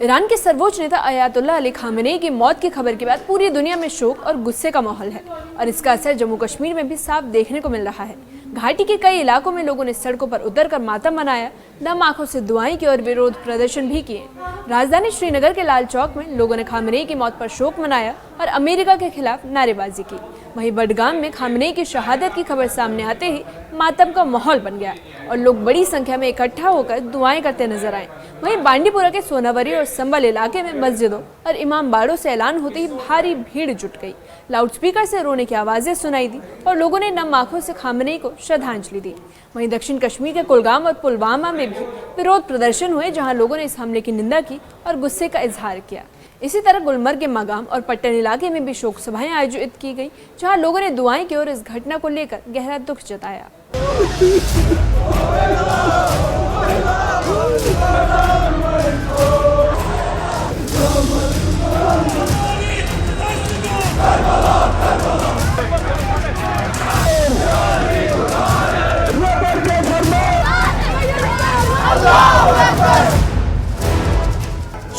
Iran के सर्वोच्च नेता अयातुल्लाह अली खामेनेई की मौत की खबर के बाद पूरी दुनिया में शोक और गुस्से का माहौल है और इसका असर जम्मू कश्मीर में भी साफ देखने को मिल रहा है। घाटी के कई इलाकों में लोगों ने सड़कों पर उतरकर मातम मनाया, नम आंखों से दुआएं की और विरोध प्रदर्शन भी किए। राजधानी श्रीनगर के लाल चौक में लोगों ने खामेनेई की मौत पर शोक मनाया और अमेरिका के खिलाफ नारेबाजी की। वहीं बडगाम में खामेनेई की शहादत की खबर सामने आते ही मातम का माहौल बन गया और लोग बड़ी संख्या में इकट्ठा होकर दुआएं करते नजर आए। वहीं बांडीपुरा के सोनावरी और संबल इलाके में मस्जिदों और इमाम बाड़ों से ऐलान होते ही भारी भीड़ जुट गई। लाउडस्पीकर से रोने की आवाजें सुनाई दी और लोगों ने नम आंखों से खामेनेई को श्रद्धांजलि दी। वहीं दक्षिण कश्मीर के कुलगाम और पुलवामा में भी विरोध प्रदर्शन हुए, जहां लोगों ने इस हमले की निंदा की और गुस्से का इजहार किया। इसी तरह गुलमर्ग के मगाम और पट्टन इलाके में भी शोक सभाएं आयोजित की गई, जहां लोगों ने दुआएं की और इस घटना को लेकर गहरा दुख जताया।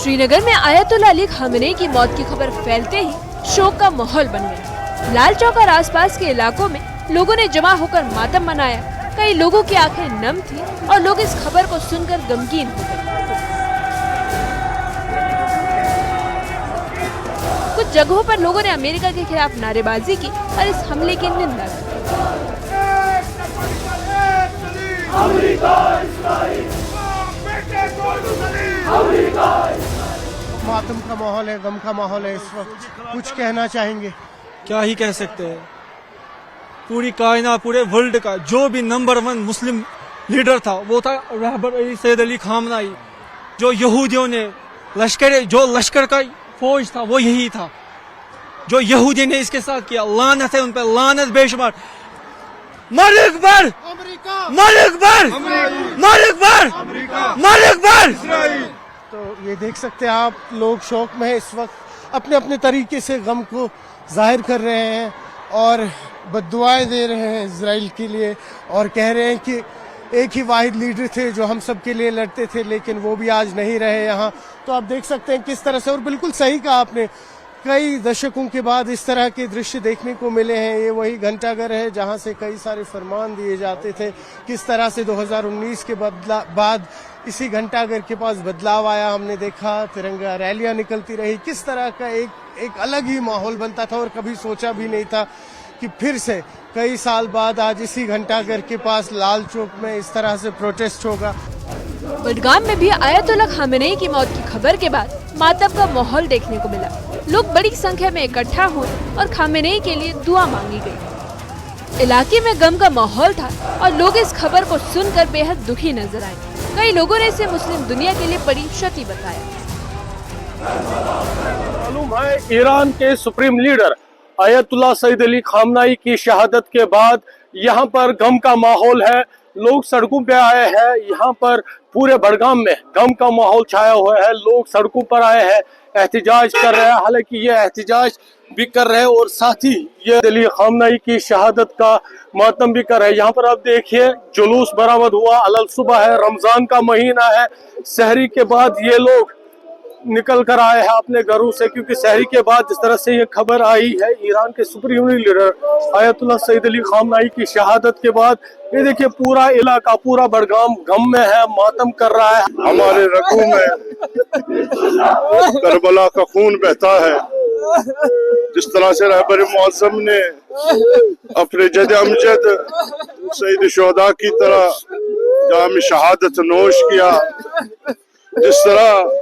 श्रीनगर में अयातुल्लाह अली खामेनेई की मौत की खबर फैलते ही शोक का माहौल बन गया। लाल चौक और आसपास के इलाकों में लोगों ने जमा होकर मातम मनाया। कई लोगों की आंखें नम थी और लोग इस खबर को सुनकर गमगीन हो गए। कुछ जगहों पर लोगों ने अमेरिका के खिलाफ नारेबाजी की और इस हमले की निंदा की। मातम का माहौल है, गम का माहौल है। इस वक्त कुछ कहना चाहेंगे? क्या ही कह सकते हैं। पूरी कायनात, पूरे वर्ल्ड का जो भी नंबर 1 मुस्लिम लीडर था वो था रहबर सैयद अली खामनेई। जो यहूदियों ने जो लश्कर का फौज था वो यही था। जो यहूदी ने इसके साथ किया, लानत है उन पर, लानत बेशुमार। मलिक बर, मलिक बर, मलिक बर, मलिक बर। तो ये देख सकते हैं आप, लोग शौक में है इस वक्त, अपने अपने तरीके से गम को जाहिर कर रहे हैं और बद्दुआएं दे रहे हैं इजराइल के लिए और कह रहे हैं कि एक ही वाहिद लीडर थे जो हम सब के लिए लड़ते थे, लेकिन वो भी आज नहीं रहे यहाँ। तो आप देख सकते हैं किस तरह से, और बिल्कुल सही कहा आपने, कई दशकों के बाद इस तरह के दृश्य देखने को मिले हैं। ये वही घंटाघर है जहां से कई सारे फरमान दिए जाते थे। किस तरह से 2019 के बाद इसी घंटाघर के पास बदलाव आया, हमने देखा तिरंगा रैलियां निकलती रही। किस तरह का एक अलग ही माहौल बनता था और कभी सोचा भी नहीं था कि फिर से कई साल बाद आज इसी घंटाघर के पास लाल चौक में इस तरह से प्रोटेस्ट होगा। बडगाम में भी अयातुल्लाह खामेनेई की मौत की खबर के बाद मातम का माहौल देखने को मिला। लोग बड़ी संख्या में इकट्ठा हुए और खामेनेई के लिए दुआ मांगी गई। इलाके में गम का माहौल था और लोग इस खबर को सुनकर बेहद दुखी नजर आए। कई लोगों ने इसे मुस्लिम दुनिया के लिए बड़ी क्षति बताया। मालूम है, ईरान के supreme leader Ayatollah Syed Ali Khamenei की शहादत के बाद यहाँ पर गम का माहौल है। लोग सड़कों पे आए हैं। यहाँ पर पूरे बडगाम में गम का माहौल छाया हुआ है। लोग सड़कों पर आए हैं, एहतिजाज कर रहे हैं। हालांकि ये एहतिजाज भी कर रहे हैं और साथ ही ये अली खामनेई की शहादत का मातम भी कर रहे हैं। यहाँ पर आप देखिए, जुलूस बरामद हुआ, अलल सुबह है, रमजान का महीना है। सहरी के बाद ये लोग निकल कर आए हैं अपने घरों से, क्योंकि सहरी के बाद जिस तरह से ये खबर आई है ईरान के supreme leader Ayatollah Syed Ali Khamenei की शहादत के बाद, ये देखिए पूरा इलाका, पूरा बडगाम गम में है, मातम कर रहा है। हमारे रगों में करबला का खून बहता है। जिस तरह से रहबर मौसम ने अपने जद अमजद सईद शुहदा की तरह जाम शहादत नोश किया, जिस तरह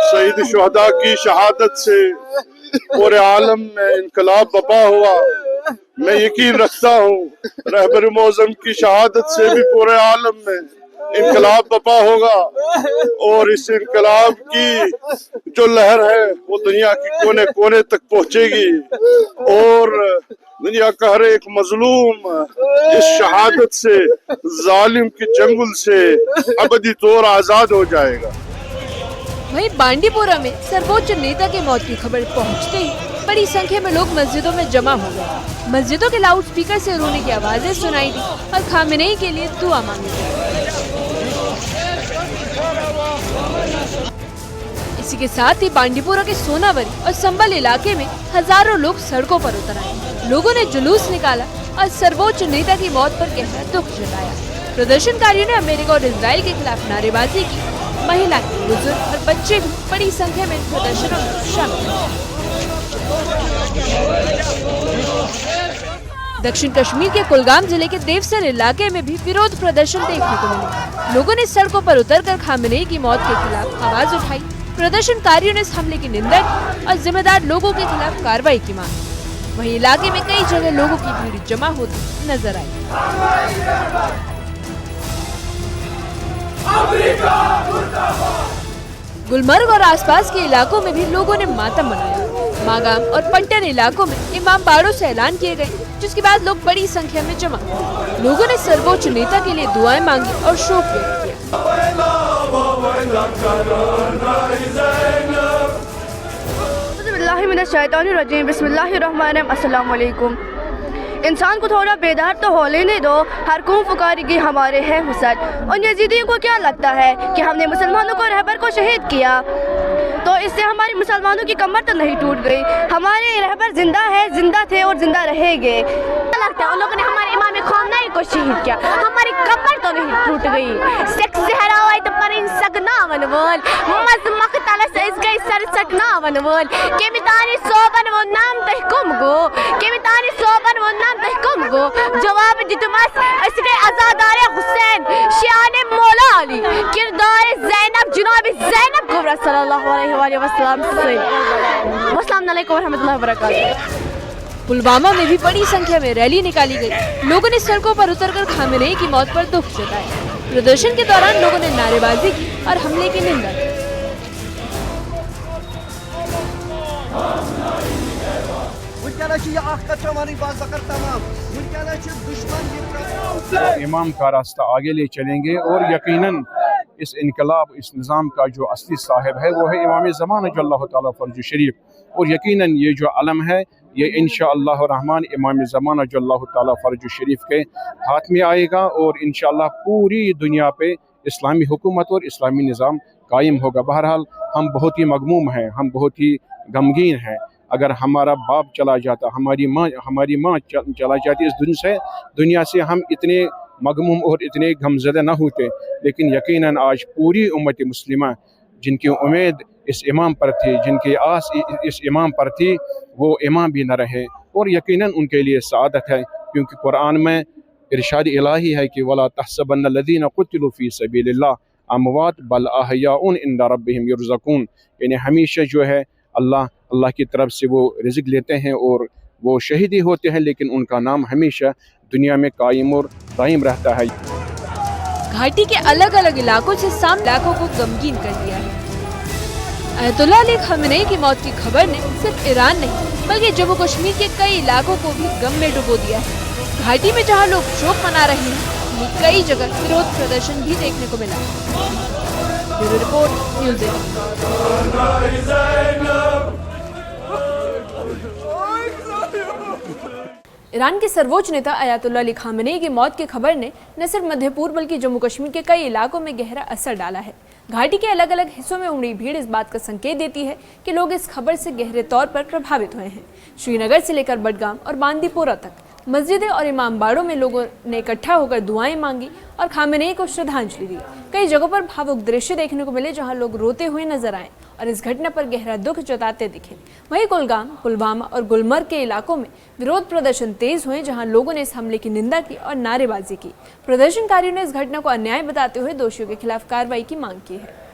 शहीद शुहदा की शहादत से पूरे आलम में इनकलाब बपा हुआ, मैं यकीन रखता हूँ रहबर मौसम की शहादत से भी पूरे आलम में इनकलाब बपा होगा और इस इनकलाब की जो लहर है वो दुनिया के कोने कोने तक पहुँचेगी और दुनिया का हर एक मजलूम इस शहादत से, जालिम के चंगुल से अबदी तौर आजाद हो जाएगा। वहीं बांडीपुरा में सर्वोच्च नेता की मौत की खबर पहुंचते ही बड़ी संख्या में लोग मस्जिदों में जमा हो गए। मस्जिदों के लाउडस्पीकर से रोने की आवाजें सुनाई दी और खामेनेई के लिए दुआ मांगी गई। इसी के साथ ही बांडीपुरा के सोनावरी और संबल इलाके में हजारों लोग सड़कों पर उतर आए। लोगों ने जुलूस निकाला और सर्वोच्च नेता की मौत पर गहरा दुख जताया। प्रदर्शनकारियों ने अमेरिका और इजराइल के खिलाफ नारेबाजी की। महिलाएं, बुजुर्ग और बच्चे भी बड़ी संख्या में प्रदर्शनों में शामिल हुए। दक्षिण कश्मीर के कुलगाम जिले के देवसर इलाके में भी विरोध प्रदर्शन देखने को मिले। लोगों ने सड़कों पर उतरकर खामनेई की मौत के खिलाफ आवाज उठाई। प्रदर्शनकारियों ने इस हमले की निंदा की और जिम्मेदार लोगों के खिलाफ कार्रवाई की मांग। वहीं इलाके में कई जगह लोगों की भीड़ जमा होती नजर आई। गुलमर्ग और आसपास के इलाकों में भी लोगों ने मातम मनाया। मागाम और पंटन इलाकों में इमाम बाड़ों से ऐलान किए गए, जिसके बाद लोग बड़ी संख्या में जमा हुए। लोगों ने सर्वोच्च नेता के लिए दुआएं मांगी और शोक व्यक्त किया। अस्सलाम वालेकुम। इंसान को थोड़ा बेदार तो हो लेने दो, हर कौम पुकारेगी हमारे है हुसैन। उन यजीदियों को क्या लगता है कि हमने मुसलमानों को रहबर को शहीद किया तो इससे हमारी मुसलमानों की कमर तो नहीं टूट गई। हमारे रहबर जिंदा है, जिंदा थे और जिंदा रहेंगे। लगता है उन लोगों ने हमारे इमाम खामनेई को शहीद किया, हमारी कमर तो नहीं टूट गई। सेक्स सहरा हुआ तो पर इन सकना वनवल मज मखतला से इस गई सर सकना वनवल के मितानी सोबन वो नाम तहकुम गो के मितानी सोबन वो नाम तहकुम गो जवाब जितमस इसके आजादार हुसैन शान मौला अली किरदार ज़ैनब जनाब ज़ैनब कुबरा सल्लल्लाहु अलैहि वसल्लम से। अस्सलाम वालेकुम व रहमतुल्लाहि व बरकातहू। पुलवामा में भी बड़ी संख्या में रैली निकाली गई। लोगों ने सड़कों पर उतरकर खामनेई की मौत पर दुख जताया। प्रदर्शन के दौरान लोगों ने नारेबाजी की और हमले की निंदा की। इमाम का रास्ता आगे ले चलेंगे और यकीनन इस इनकलाब, इस निज़ाम का जो असली साहिब है वो है इमाम ज़मान अल्लाह ताला फर्ज शरीफ। और यकीनन ये जो अलम है ये इंशाअल्लाह रहमान इमाम ज़मान अल्लाह ताला फर्ज शरीफ के हाथ में आएगा और इंशाअल्लाह पूरी दुनिया पे इस्लामी हुकूमत और इस्लामी निज़ाम कायम होगा। बहरहाल हम बहुत ही मगमूम हैं, हम बहुत ही गमगीन हैं। अगर हमारा बाप चला जाता, हमारी माँ चला जाती इस दुनिया से हम इतने मगमूम और इतने गमज़दा न होते। लेकिन यकीनन आज पूरी उम्मत मुस्लिमा जिनकी उम्मीद इस इमाम पर थी, जिनकी आस इस इमाम पर थी, वो इमाम भी न रहे और यकीनन उनके लिए सआदत है। क्योंकि कुरान में इरशाद इलाही है कि वला तहसबन्न लज़ीना क़ुतिलू फ़ी सबीलिल्लाह अमवात बल अहयाउन इंदा रब्बिहिम युरज़क़ून। यानी हमेशा जो है अल्लाह की तरफ से वो रिज़्क़ लेते हैं और वो शहीदी होते हैं, लेकिन उनका नाम हमेशा दुनिया में कायम और दायम रहता है। घाटी के अलग अलग इलाकों से सामने इलाकों को गमगीन कर दिया है। अयतुल्लाह अली खामनेई की मौत की खबर ने सिर्फ ईरान नहीं बल्कि जम्मू कश्मीर के कई इलाकों को भी गम में डुबो दिया है। घाटी में जहां लोग शोक मना रहे हैं, वहीं कई जगह विरोध प्रदर्शन भी देखने को मिला। Bureau report, news 18। ईरान के सर्वोच्च नेता अयातुल्लाह अली खामनेई की मौत की खबर ने न सिर्फ मध्य पूर्व बल्कि जम्मू कश्मीर के कई इलाकों में गहरा असर डाला है। घाटी के अलग अलग हिस्सों में उमड़ी भीड़ इस बात का संकेत देती है कि लोग इस खबर से गहरे तौर पर प्रभावित हुए हैं। श्रीनगर से लेकर बडगाम और बांदीपोरा तक मस्जिदें और इमाम बाड़ों में लोगों ने इकट्ठा होकर दुआएं मांगी और खामनेई को श्रद्धांजलि दी। कई जगहों पर भावुक दृश्य देखने को मिले जहां लोग रोते हुए नजर आए और इस घटना पर गहरा दुख जताते दिखे। वहीं कुलगाम, पुलवामा और गुलमर्ग के इलाकों में विरोध प्रदर्शन तेज हुए जहां लोगों ने इस हमले की निंदा की और नारेबाजी की। प्रदर्शनकारियों ने इस घटना को अन्याय बताते हुए दोषियों के खिलाफ कार्रवाई की मांग की है।